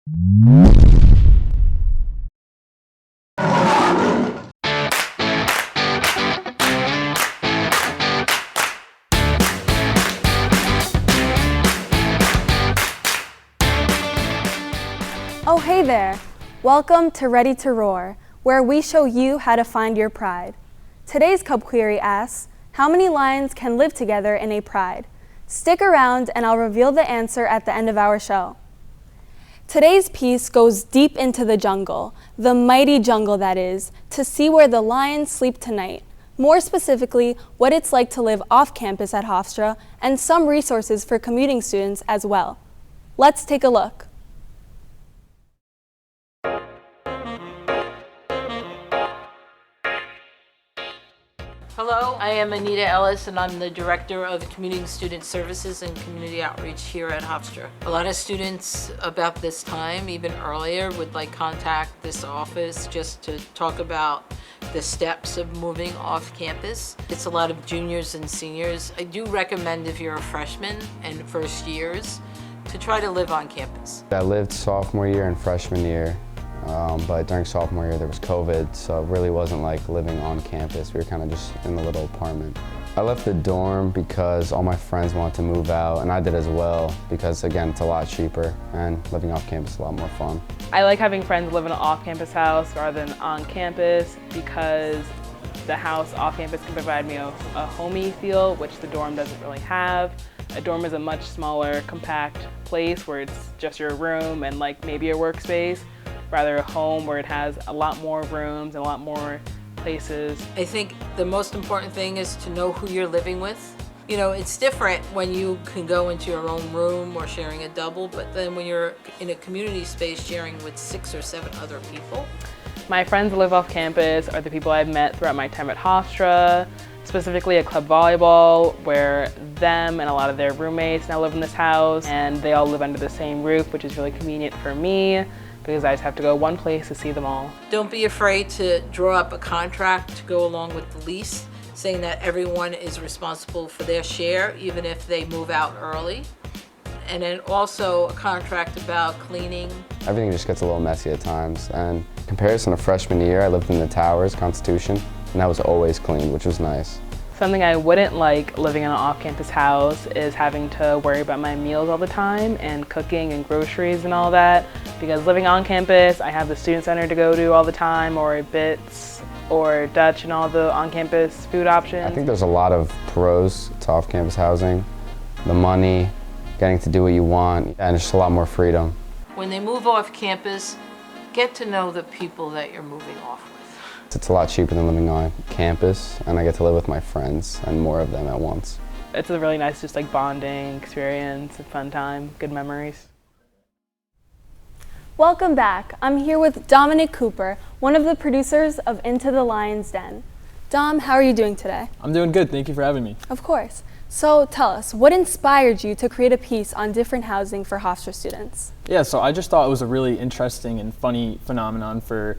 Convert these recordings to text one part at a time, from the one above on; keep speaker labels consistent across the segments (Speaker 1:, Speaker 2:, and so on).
Speaker 1: Oh, hey there! Welcome to Ready to Roar, where we show you how to find your pride. Today's Cub Query asks, how many lions can live together in a pride? Stick around and I'll reveal the answer at the end of our show. Today's piece goes deep into the jungle, the mighty jungle that is, to see where the lions sleep tonight. More specifically, what it's like to live off campus at Hofstra and some resources for commuting students as well. Let's take a look.
Speaker 2: Hello, I am Anita Ellis and I'm the Director of Commuting Student Services and Community Outreach here at Hofstra. A lot of students about this time, even earlier, would contact this office just to talk about the steps of moving off campus. It's a lot of juniors and seniors. I do recommend if you're a freshman and first years to try to live on campus.
Speaker 3: I lived sophomore year and freshman year. But during sophomore year there was COVID, so it really wasn't like living on campus. We were kind of just in a little apartment. I left the dorm because all my friends wanted to move out, and I did as well because, again, it's a lot cheaper and living off campus is a lot more fun.
Speaker 4: I like having friends live in an off-campus house rather than on campus because the house off campus can provide me a homey feel, which the dorm doesn't really have. A dorm is a much smaller, compact place where it's just your room and maybe a workspace. Rather a home where it has a lot more rooms and a lot more places.
Speaker 2: I think the most important thing is to know who you're living with. You know, it's different when you can go into your own room or sharing a double, but then when you're in a community space sharing with 6 or 7 other people.
Speaker 4: My friends that live off campus are the people I've met throughout my time at Hofstra, specifically at club volleyball, where them and a lot of their roommates now live in this house, and they all live under the same roof, which is really convenient for me, because I just have to go one place to see them all.
Speaker 2: Don't be afraid to draw up a contract to go along with the lease, saying that everyone is responsible for their share, even if they move out early. And then also a contract about cleaning.
Speaker 3: Everything just gets a little messy at times, and in comparison to freshman year, I lived in the Towers, Constitution, and that was always clean, which was nice.
Speaker 4: Something I wouldn't like living in an off-campus house is having to worry about my meals all the time and cooking and groceries and all that. Because living on campus, I have the student center to go to all the time, or BITS, or Dutch, and all the on-campus food options.
Speaker 3: I think there's a lot of pros to off-campus housing. The money, getting to do what you want, and just a lot more freedom.
Speaker 2: When they move off campus, get to know the people that you're moving off with.
Speaker 3: It's a lot cheaper than living on campus, and I get to live with my friends and more of them at once.
Speaker 4: It's a really nice bonding experience, a fun time, good memories.
Speaker 1: Welcome back. I'm here with Dominic Cooper, one of the producers of Into the Lion's Den. Dom, how are you doing today?
Speaker 5: I'm doing good, thank you for having me.
Speaker 1: Of course. So tell us, what inspired you to create a piece on different housing for Hofstra students?
Speaker 5: Yeah, so I just thought it was a really interesting and funny phenomenon for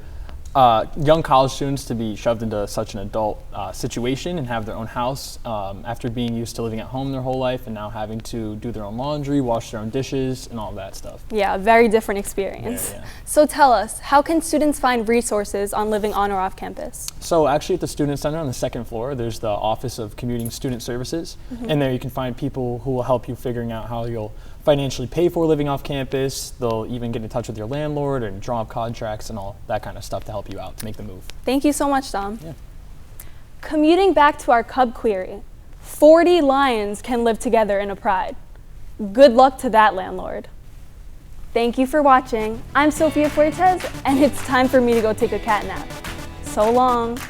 Speaker 5: young college students to be shoved into such an adult situation and have their own house after being used to living at home their whole life and now having to do their own laundry, wash their own dishes, and all that stuff.
Speaker 1: Yeah, a very different experience.
Speaker 5: Yeah.
Speaker 1: So tell us, how can students find resources on living on or off campus?
Speaker 5: So actually at the Student Center on the 2nd floor, there's the Office of Commuting Student Services, and there you can find people who will help you figuring out how you'll financially pay for living off campus. They'll even get in touch with your landlord and draw up contracts and all that kind of stuff to help you out to make the move.
Speaker 1: Thank you so much, Dom.
Speaker 5: Yeah.
Speaker 1: Commuting back to our Cub Query, 40 lions can live together in a pride. Good luck to that landlord. Thank you for watching. I'm Sofia Fuertes, and it's time for me to go take a cat nap. So long.